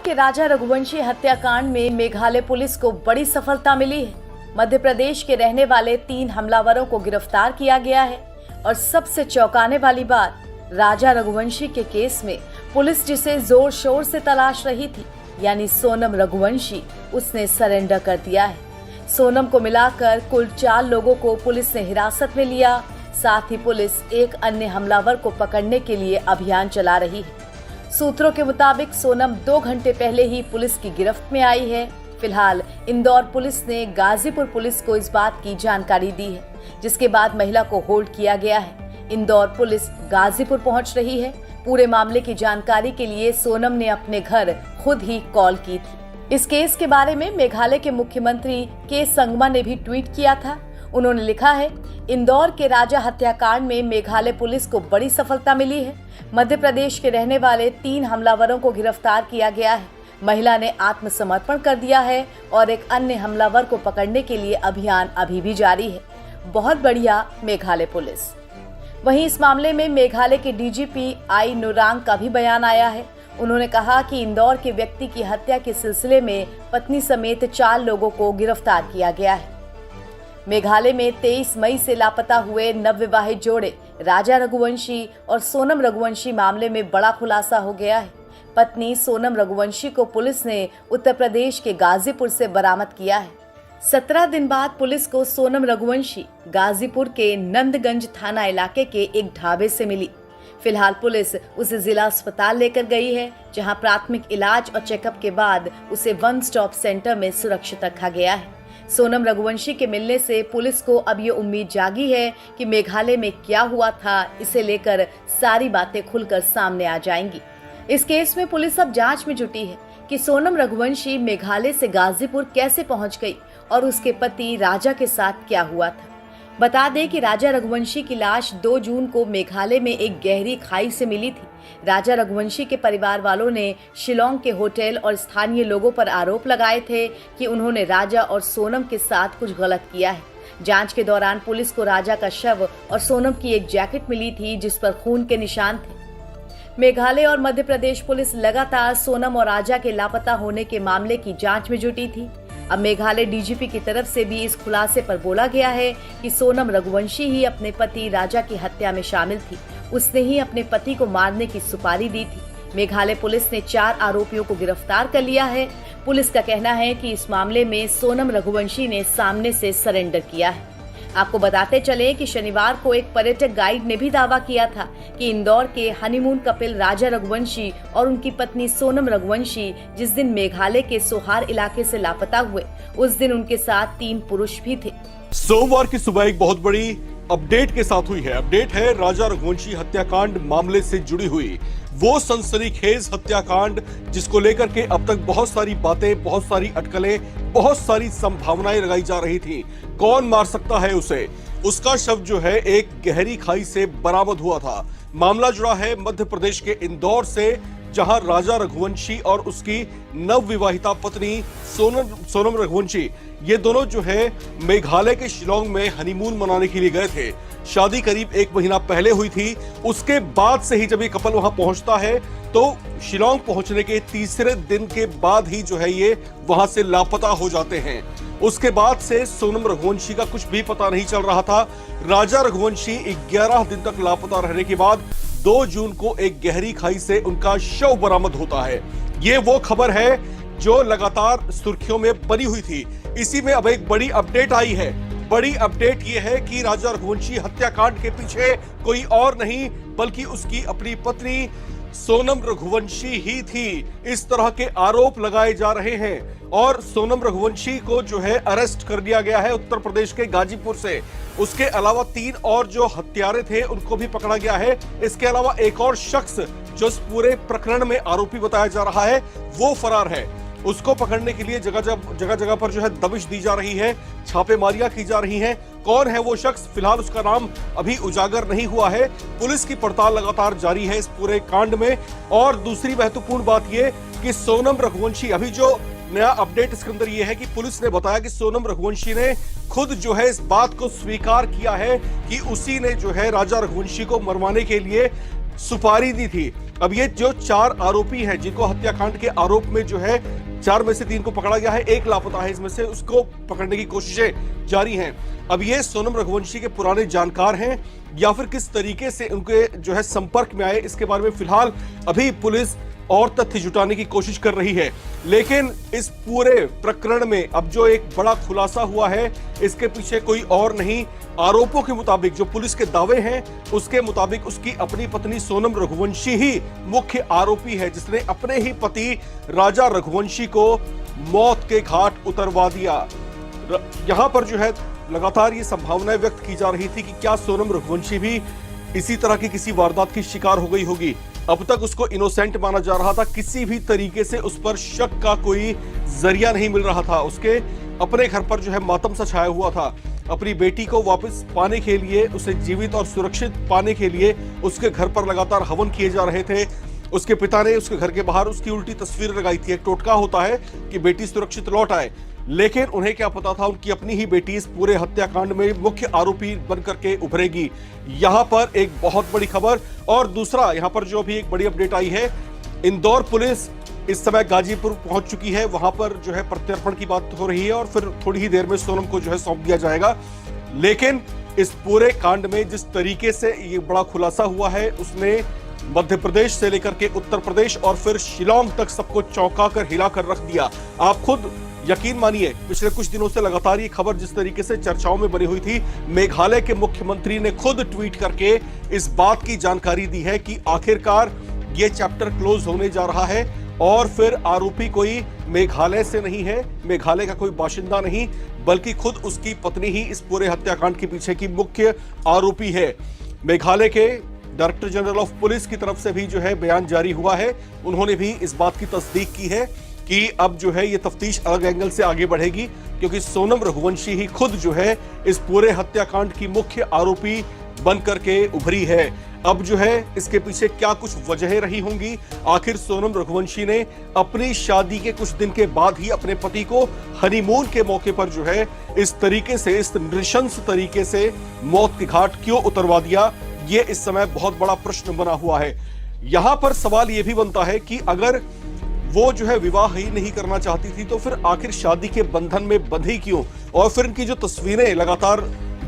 के राजा रघुवंशी हत्याकांड में मेघालय पुलिस को बड़ी सफलता मिली है। मध्य प्रदेश के रहने वाले 3 हमलावरों को गिरफ्तार किया गया है और सबसे चौंकाने वाली बात, राजा रघुवंशी के केस में पुलिस जिसे जोर शोर से तलाश रही थी, यानी सोनम रघुवंशी, उसने सरेंडर कर दिया है। सोनम को मिलाकर कुल 4 लोगों को पुलिस ने हिरासत में लिया। साथ ही पुलिस एक अन्य हमलावर को पकड़ने के लिए अभियान चला रही है। सूत्रों के मुताबिक सोनम 2 घंटे पहले ही पुलिस की गिरफ्त में आई है। फिलहाल इंदौर पुलिस ने गाजीपुर पुलिस को इस बात की जानकारी दी है, जिसके बाद महिला को होल्ड किया गया है। इंदौर पुलिस गाजीपुर पहुंच रही है। पूरे मामले की जानकारी के लिए सोनम ने अपने घर खुद ही कॉल की थी। इस केस के बारे में मेघालय के मुख्यमंत्री के संगमा ने भी ट्वीट किया था। उन्होंने लिखा है, इंदौर के राजा हत्याकांड में मेघालय पुलिस को बड़ी सफलता मिली है। मध्य प्रदेश के रहने वाले 3 हमलावरों को गिरफ्तार किया गया है। महिला ने आत्मसमर्पण कर दिया है और एक अन्य हमलावर को पकड़ने के लिए अभियान अभी भी जारी है। बहुत बढ़िया मेघालय पुलिस। वहीं इस मामले में मेघालय के डीजीपी आई नुरांग का भी बयान आया है। उन्होंने कहा कि इंदौर के व्यक्ति की हत्या के सिलसिले में पत्नी समेत 4 लोगों को गिरफ्तार किया गया है। मेघालय में 23 मई से लापता हुए नवविवाहित जोड़े राजा रघुवंशी और सोनम रघुवंशी मामले में बड़ा खुलासा हो गया है। पत्नी सोनम रघुवंशी को पुलिस ने उत्तर प्रदेश के गाजीपुर से बरामद किया है। 17 दिन बाद पुलिस को सोनम रघुवंशी गाजीपुर के नंदगंज थाना इलाके के एक ढाबे से मिली। फिलहाल पुलिस उसे जिला अस्पताल लेकर गई है, जहां प्राथमिक इलाज और चेकअप के बाद उसे वन स्टॉप सेंटर में सुरक्षित रखा गया है। सोनम रघुवंशी के मिलने से पुलिस को अब ये उम्मीद जागी है कि मेघालय में क्या हुआ था, इसे लेकर सारी बातें खुलकर सामने आ जाएंगी। इस केस में पुलिस अब जांच में जुटी है कि सोनम रघुवंशी मेघालय से गाजीपुर कैसे पहुंच गई और उसके पति राजा के साथ क्या हुआ था। बता दें कि राजा रघुवंशी की लाश 2 जून को मेघालय में एक गहरी खाई से मिली थी। राजा रघुवंशी के परिवार वालों ने शिलोंग के होटल और स्थानीय लोगों पर आरोप लगाए थे कि उन्होंने राजा और सोनम के साथ कुछ गलत किया है। जांच के दौरान पुलिस को राजा का शव और सोनम की एक जैकेट मिली थी, जिस पर खून के निशान थे। मेघालय और मध्य प्रदेश पुलिस लगातार सोनम और राजा के लापता होने के मामले की जांच में जुटी थी। अब मेघालय डीजीपी की तरफ से भी इस खुलासे पर बोला गया है कि सोनम रघुवंशी ही अपने पति राजा की हत्या में शामिल थी। उसने ही अपने पति को मारने की सुपारी दी थी। मेघालय पुलिस ने 4 आरोपियों को गिरफ्तार कर लिया है। पुलिस का कहना है कि इस मामले में सोनम रघुवंशी ने सामने से सरेंडर किया है। आपको बताते चले कि शनिवार को एक पर्यटक गाइड ने भी दावा किया था कि इंदौर के हनीमून कपिल राजा रघुवंशी और उनकी पत्नी सोनम रघुवंशी जिस दिन मेघालय के सोहार इलाके से लापता हुए, उस दिन उनके साथ 3 पुरुष भी थे। सोमवार की सुबह एक बहुत बड़ी अपडेट के साथ हुई है। अपडेट है राजा रघुवंशी हत्याकांड मामले से जुड़ी हुई वो सनसनीखेज हत्याकांड, जिसको लेकर के अब तक बहुत सारी बातें, बहुत सारी अटकलें, बहुत सारी संभावनाएं लगाई जा रही थी। कौन मार सकता है उसे? उसका शव जो है एक गहरी खाई से बरामद हुआ था। मामला जुड़ा है मध्य प्रदेश के इंदौर से, जहां राजा रघुवंशी और उसकी नवविवाहिता पत्नी सोनम रघुवंशी, ये दोनों जो है मेघालय के शिलोंग में हनीमून मनाने के लिए गए थे। शादी करीब 1 महीना पहले हुई थी। उसके बाद से ही जब ये कपल वहां पहुंचता है तो शिलोंग पहुंचने के 3रे दिन के बाद ही जो है ये वहां से लापता हो जाते हैं। उसके बाद से सोनम रघुवंशी का कुछ भी पता नहीं चल रहा था। राजा रघुवंशी 11 दिन तक लापता रहने के बाद 2 जून को एक गहरी खाई से उनका शव बरामद होता है। ये वो खबर है जो लगातार सुर्खियों में बनी हुई थी। इसी में अब एक बड़ी अपडेट आई है। बड़ी अपडेट ये है कि राजा रघुवंशी हत्याकांड के पीछे कोई और नहीं बल्कि उसकी अपनी पत्नी सोनम रघुवंशी ही थी। इस तरह के आरोप लगाए जा रहे हैं और सोनम रघुवंशी को जो है अरेस्ट कर लिया गया है उत्तर प्रदेश के गाजीपुर से। उसके अलावा 3 और जो हत्यारे थे उनको भी पकड़ा गया है। इसके अलावा एक और शख्स जो इस पूरे प्रकरण में आरोपी बताया जा रहा है वो फरार है। उसको पकड़ने के लिए जगह जगह पर जो है दबिश दी जा रही है, छापेमारियां की जा रही हैं। कौन है वो शख्स? फिलहाल उसका नाम अभी उजागर नहीं हुआ है। पुलिस की पड़ताल लगातार जारी है इस पूरे कांड में। और दूसरी महत्वपूर्ण बात ये कि सोनम रघुवंशी, अभी जो नया अपडेट इसके अंदर ये है कि पुलिस ने बताया कि सोनम रघुवंशी ने खुद जो है इस बात को स्वीकार किया है कि उसी ने जो है राजा रघुवंशी को मरवाने के लिए सुपारी दी थी। अब ये जो 4 आरोपी हैं जिनको हत्याकांड के आरोप में जो है 4 में से 3 को पकड़ा गया है, 1 लापता है, इसमें से उसको पकड़ने की कोशिशें जारी हैं। अब ये सोनम रघुवंशी के पुराने जानकार हैं या फिर किस तरीके से उनके जो है संपर्क में आए, इसके बारे में फिलहाल अभी पुलिस और तथ्य जुटाने की कोशिश कर रही है। लेकिन इस पूरे प्रकरण में अब जो एक बड़ा खुलासा हुआ है, इसके पीछे कोई और नहीं, आरोपों के मुताबिक जो पुलिस के दावे हैं उसके मुताबिक उसकी अपनी पत्नी सोनम रघुवंशी ही मुख्य आरोपी है, जिसने अपने ही पति राजा रघुवंशी को मौत के घाट उतरवा दिया। यहां पर जो है लगातार ये संभावनाएं व्यक्त की जा रही थी कि क्या सोनम रघुवंशी भी इसी तरह की किसी वारदात की शिकार हो गई होगी। अब तक उसको इनोसेंट माना जा रहा था, किसी भी तरीके से उस पर शक का कोई जरिया नहीं मिल रहा था। उसके अपने घर पर जो है मातम सा छाया हुआ था। अपनी बेटी को वापस पाने के लिए, उसे जीवित और सुरक्षित पाने के लिए उसके घर पर लगातार हवन किए जा रहे थे। उसके पिता ने उसके घर के बाहर उसकी उल्टी तस्वीर लगाई थी। एक टोटका होता है कि बेटी सुरक्षित लौट आए, लेकिन उन्हें क्या पता था उनकी अपनी ही बेटी इस पूरे हत्याकांड में मुख्य आरोपी बनकर के उभरेगी। यहां पर एक बहुत बड़ी खबर। और दूसरा यहां पर जो भी एक बड़ी अपडेट आई है, इंदौर पुलिस इस समय गाजीपुर पहुंच चुकी है। वहां पर जो है प्रत्यर्पण की बात हो रही है और फिर थोड़ी ही देर में सोनम को जो है सौंप दिया जाएगा। लेकिन इस पूरे कांड में जिस तरीके से ये बड़ा खुलासा हुआ है, उसने मध्य प्रदेश से लेकर के उत्तर प्रदेश और फिर शिलांग तक सबको चौंका कर हिला कर रख दिया। आप खुद यकीन मानिए, पिछले कुछ दिनों से लगातार ये खबर जिस तरीके से चर्चाओं में बनी हुई थी, मेघालय के मुख्यमंत्री ने खुद ट्वीट करके इस बात की जानकारी दी है कि आखिरकार ये चैप्टर क्लोज होने जा रहा है और फिर आरोपी कोई मेघालय से नहीं है, मेघालय का कोई बाशिंदा नहीं, बल्कि खुद उसकी पत्नी ही इस पूरे हत्याकांड के पीछे की मुख्य आरोपी है। मेघालय के डायरेक्टर जनरल ऑफ पुलिस की तरफ से भी जो है बयान जारी हुआ है। उन्होंने भी इस बात की तस्दीक की है कि अब जो है ये तफ्तीश अलग एंगल से आगे बढ़ेगी, क्योंकि सोनम रघुवंशी ही खुद जो है इस पूरे हत्याकांड की मुख्य आरोपी बन करके उभरी है। अब जो है इसके पीछे क्या कुछ वजहें रही होंगी। आखिर सोनम रघुवंशी ने अपनी शादी के कुछ दिन के बाद ही अपने पति को हनीमून के मौके पर जो है इस तरीके से, इस नृशंस तरीके से मौत के घाट क्यों उतरवा दिया, ये इस समय बहुत बड़ा प्रश्न बना हुआ है। यहां पर सवाल यह भी बनता है कि अगर वो जो है विवाह ही नहीं करना चाहती थी तो फिर आखिर शादी के बंधन में बंधी क्यों। और फिर इनकी जो तस्वीरें लगातार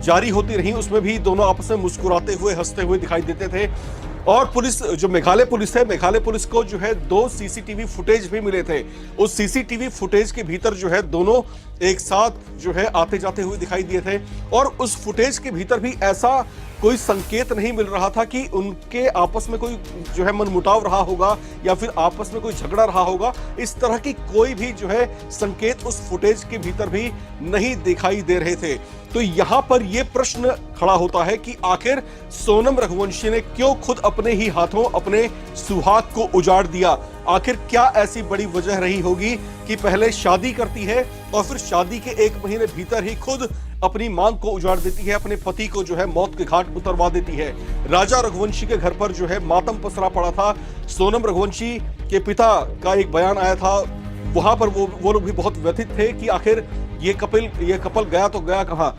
जारी होती रही, उसमें भी दोनों आपस में मुस्कुराते हुए, हंसते हुए दिखाई देते थे। और पुलिस, जो मेघालय पुलिस है, मेघालय पुलिस को जो है 2 सीसीटीवी फुटेज भी मिले थे। उस सीसीटीवी फुटेज के भीतर जो है दोनों एक साथ जो है आते जाते हुए दिखाई दिए थे। और उस फुटेज के भीतर भी ऐसा कोई संकेत नहीं मिल रहा था कि उनके आपस में कोई जो है मनमुटाव रहा होगा या फिर आपस में कोई झगड़ा रहा होगा। इस तरह की कोई भी जो है संकेत उस फुटेज के भीतर भी नहीं दिखाई दे रहे थे। तो यहां पर यह प्रश्न खड़ा होता है कि आखिर सोनम रघुवंशी ने क्यों खुद अपने ही हाथों अपने सुहाग को उजाड़ दिया। आखिर क्या ऐसी बड़ी वजह रही होगी कि पहले शादी करती है और फिर शादी के 1 महीने भीतर ही खुद अपनी मांग को उजाड़ देती है, अपने पति को जो है मौत के घाट उतरवा देती है। राजा रघुवंशी के घर पर जो है मातम पसरा पड़ा था। सोनम रघुवंशी के पिता का एक बयान आया था, वहां पर वो लोग भी बहुत व्यथित थे कि आखिर ये कपल गया तो गया कहां।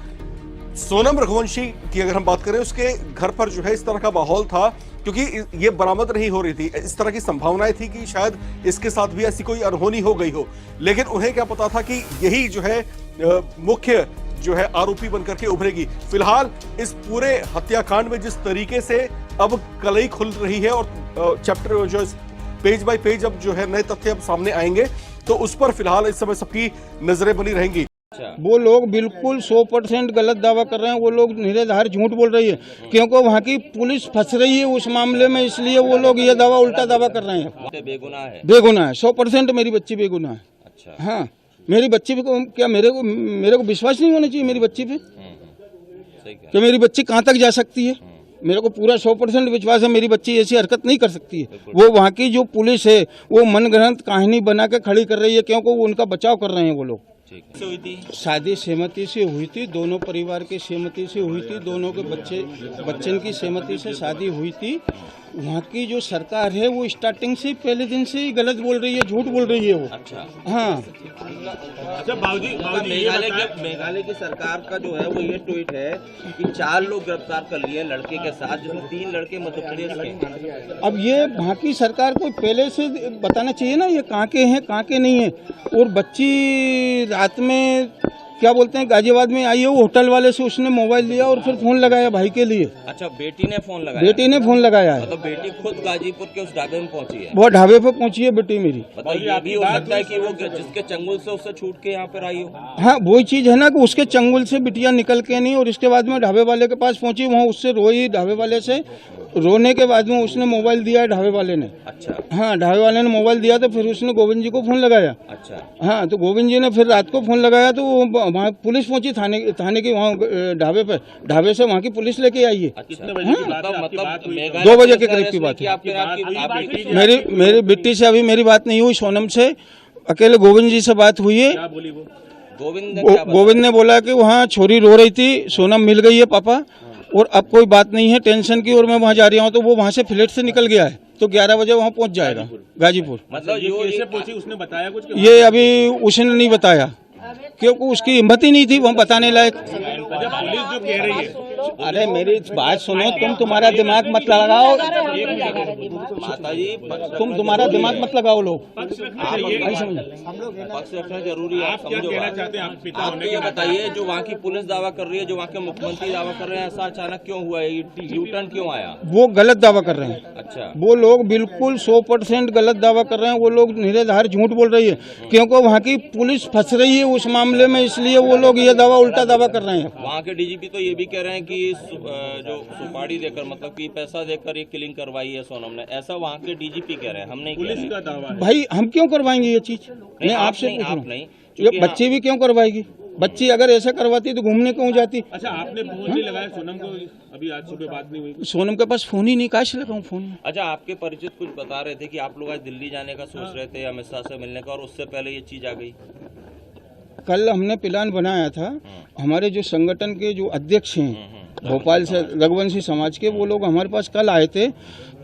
सोनम रघुवंशी की अगर हम बात करें, उसके घर पर जो है इस तरह का माहौल था क्योंकि ये बरामद नहीं हो रही थी। इस तरह की संभावनाएं थी कि शायद इसके साथ भी ऐसी कोई अनहोनी हो गई हो, लेकिन उन्हें क्या पता था कि यही जो है मुख्य जो है आरोपी बनकर के उभरेगी। फिलहाल इस पूरे हत्याकांड में जिस तरीके से अब कलई खुल रही है और चैप्टर जो पेज बाय पेज अब जो है नए तथ्य अब सामने आएंगे, तो उस पर फिलहाल इस समय सबकी नजरें बनी रहेंगी। वो लोग बिल्कुल 100% गलत दावा कर रहे हैं। वो लोग निराधार झूठ बोल रही है क्योंकि वहाँ की पुलिस फंस रही है उस मामले में, इसलिए वो लोग ये दावा उल्टा दावा कर रहे हैं। बेगुनाह है, बेगुनाह है, 100% मेरी बच्ची बेगुनाह है। अच्छा, हाँ, मेरी बच्ची पे क्या मेरे को विश्वास नहीं होना चाहिए मेरी बच्ची पे सही कहा। कि मेरी बच्ची कहाँ तक जा सकती है। मेरे को पूरा 100% विश्वास है मेरी बच्ची ऐसी हरकत नहीं कर सकती है। वो वहाँ की जो पुलिस है वो मनगढ़ंत कहानी बना के खड़ी कर रही है क्योंकि वो उनका बचाव कर रहे हैं। वो लोग हुई थी शादी सहमति से हुई थी, दोनों परिवार की सहमति से हुई थी, दोनों के बच्चन की सहमति से शादी हुई थी। वहाँ की जो सरकार है वो स्टार्टिंग से पहले दिन से ही गलत बोल रही है, झूठ बोल रही है वो। अच्छा हाँ, अच्छा मेघालय की सरकार का जो है वो ये ट्वीट है कि 4 लोग गिरफ्तार कर लिए लड़के के साथ, जिसमें 3 लड़के मध्य प्रदेश के। अब ये वहाँ की सरकार को पहले से बताना चाहिए ना ये कहाँ के हैं कहाँ के नहीं है। और बच्ची रात में क्या बोलते हैं गाजियाबाद में आई है, वो होटल वाले से उसने मोबाइल लिया और फिर फोन लगाया भाई के लिए। अच्छा, बेटी ने फोन लगाया? बेटी ने फोन लगाया है। मतलब बेटी खुद गाजीपुर के उस ढाबे में पहुंची है? वो ढाबे पे पहुंची है बेटी मेरी। मतलब ये भी हो सकता है कि वो जिसके चंगुल से उससे छूट के यहाँ पर आई हो? हाँ, वही चीज है ना कि उसके चंगुल से बिटिया निकल के नहीं, और इसके बाद में ढाबे वाले के पास पहुंची, वहाँ उससे रोई ढाबे वाले से। रोने के बाद में उसने मोबाइल दिया ढाबे वाले ने। अच्छा। हाँ, ढाबे वाले ने मोबाइल दिया तो फिर उसने गोविंद जी को फोन लगाया। अच्छा। हाँ, तो गोविंद जी ने फिर रात को फोन लगाया तो वहाँ पुलिस पहुंची थाने की, वहाँ ढाबे पे, ढाबे से वहाँ की पुलिस लेके आई है। कितने बजे की बात है? मतलब 2 बजे के करीब की बात है। मेरी बिट्टी से अभी मेरी बात नहीं हुई, सोनम से अकेले गोविंद जी से बात हुई है। गोविंद ने बोला कि वहाँ छोरी रो रही थी, सोनम मिल गई है पापा, और अब कोई बात नहीं है टेंशन की, और मैं वहाँ जा रहा हूँ। तो वो वहाँ से फ्लैट से निकल गया है, तो 11 बजे वहाँ पहुँच जाएगा गाजीपुर। मतलब ये कैसे पहुंची उसने बताया कुछ? ये अभी उसने नहीं बताया क्योंकि उसकी हिम्मत ही नहीं थी वहाँ बताने लायक। पुलिस जो कह रही है, अरे मेरी बात सुनो, तुम्हारा दिमाग मत लगाओ माताजी, तुम्हारा दिमाग मत लगाओ लोग। पक्ष रखना जरूरी है। आप क्या कहना चाहते हैं? आप पिता आप होने ये बताइए, जो वहाँ की पुलिस दावा कर रही है, जो वहाँ के मुख्यमंत्री दावा कर रहे हैं, ऐसा अचानक क्यों हुआ है? यू टर्न क्यों आया? वो गलत दावा कर रहे हैं। अच्छा। वो लोग बिल्कुल 100% गलत दावा कर रहे हैं। वो लोग निराधार झूठ बोल रही है, क्योंकि वहाँ की पुलिस फंस रही है उस मामले में, इसलिए वो लोग ये दावा उल्टा दावा कर रहे हैं। वहाँ के डीजीपी तो ये भी कह रहे हैं कि जो सुपारी देकर, मतलब कि पैसा देकर ये किलिंग करवाई है सोनम ने, ऐसा वहाँ के डीजीपी कह रहे हैं। हम नहीं कह रहे हैं। का दावा है। भाई हम क्यों करवाएंगे ये चीज? मैं आपसे पूछ रहा हूँ, ये बच्ची भी क्यों करवाएगी? बच्ची अगर ऐसा करवाती तो घूमने क्यों जाती? अच्छा, आपने फोन नहीं लगाया सोनम को? अभी आज सुबह बात नहीं हुई? सोनम के पास फोन ही नहीं, काश लगाऊं फोन में। अच्छा, आपके परिचित कुछ बता रहे थे कि आप लोग आज दिल्ली जाने का सोच रहे थे अमित शाह से मिलने का, और उससे पहले ये चीज आ गई। कल हमने प्लान बनाया था, हमारे जो संगठन के जो अध्यक्ष हैं भोपाल से, रघुवंशी समाज के, वो लोग हमारे पास कल आए थे।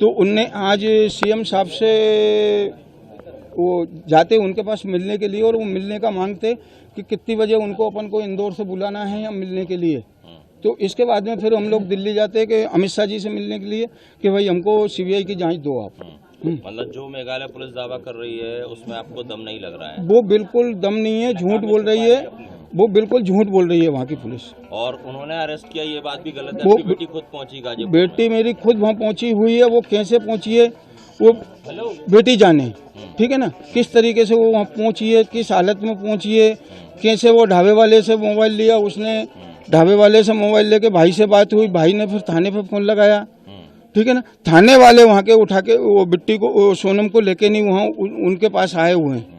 तो उनने आज सीएम साहब से वो जाते उनके पास मिलने के लिए, और वो मिलने का मांगते कि कितनी बजे उनको अपन को इंदौर से बुलाना है या मिलने के लिए। तो इसके बाद में फिर हम लोग दिल्ली जाते कि अमित शाह जी से मिलने के लिए कि भाई हमको सीबीआई की जांच दो आप। मतलब जो मेघालय पुलिस दावा कर रही है उसमें आपको दम नहीं लग रहा है? वो बिल्कुल दम नहीं है, झूठ बोल रही है, वो बिल्कुल झूठ बोल रही है वहाँ की पुलिस। और उन्होंने अरेस्ट किया, ये बात भी गलत है? वो आपकी बेटी खुद पहुंची गाजीपुर? बेटी मेरी खुद वहाँ पहुँची हुई है, वो कैसे पहुँची है वो बेटी जाने, ठीक है ना, किस तरीके से वो वहाँ पहुँची है, किस हालत में पहुँची है, कैसे वो ढाबे वाले से मोबाइल लिया, उसने ढाबे वाले से मोबाइल लेके भाई से बात हुई, भाई ने फिर थाने पे फोन लगाया, ठीक है ना। थाने वाले वहाँ के उठा के वो बिट्टी को, सोनम को लेके नहीं वहाँ उनके पास आए हुए हैं।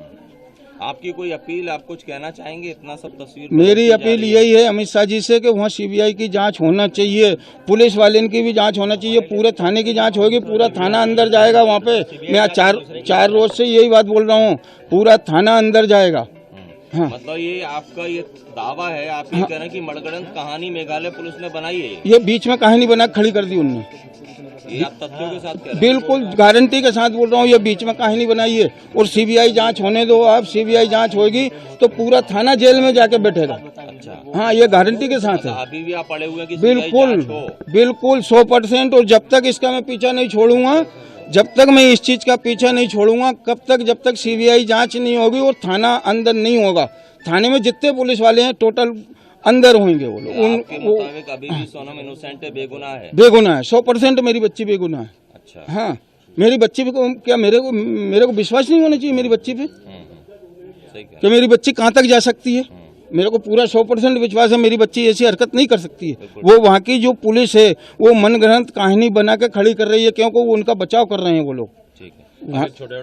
आपकी कोई अपील, आप कुछ कहना चाहेंगे? इतना सब तस्वीर मेरी अपील यही है अमित शाह जी से कि वहाँ सीबीआई की जांच होना चाहिए, पुलिस वाले की भी जांच होना चाहिए, पूरे थाने की जांच होगी, पूरा थाना अंदर जाएगा वहाँ पे। मैं चार रोज से यही बात बोल रहा हूँ, पूरा थाना अंदर जाएगा। हाँ। मतलब ये आपका ये दावा है, आप ये कह रहे हैं कि मणगढ़ंत कहानी मेघालय पुलिस ने बनाई है? ये बीच में कहानी बना खड़ी कर दी उनने। ये आप तथ्यों के साथ कह रहे हैं? बिल्कुल गारंटी के साथ बोल रहा हूँ, ये बीच में कहानी बनाई है। और सीबीआई जांच होने दो आप, सीबीआई जांच होगी तो पूरा थाना जेल में जाके बैठेगा। अच्छा। हाँ, ये गारंटी के साथ है। अभी भी आप पड़े हुए हैं कि बिल्कुल बिल्कुल 100%। और जब तक इसका मैं पीछा नहीं छोड़ूंगा, जब तक मैं इस चीज का पीछा नहीं छोड़ूंगा, कब तक, जब तक सीबीआई जांच नहीं होगी और थाना अंदर नहीं होगा। थाने में जितने पुलिस वाले हैं टोटल अंदर होंगे वो लोग। आपके मुताबिक अभी भी सोनम इनोसेंट है, बेगुनाह है? बेगुनाह है, 100% मेरी बच्ची बेगुनाह है। अच्छा। हाँ, मेरी बच्ची पे क्या मेरे को विश्वास नहीं होना चाहिए मेरी बच्ची पे सही कह कि मेरी बच्ची कहाँ तक जा सकती है? मेरे को पूरा 100% विश्वास है मेरी बच्ची ऐसी हरकत नहीं कर सकती है। वो वहाँ की जो पुलिस है वो मनगढ़ंत कहानी बना के खड़ी कर रही है, क्योंकि वो उनका बचाव कर रहे हैं वो लोग। ठीक है। छोटे छोटे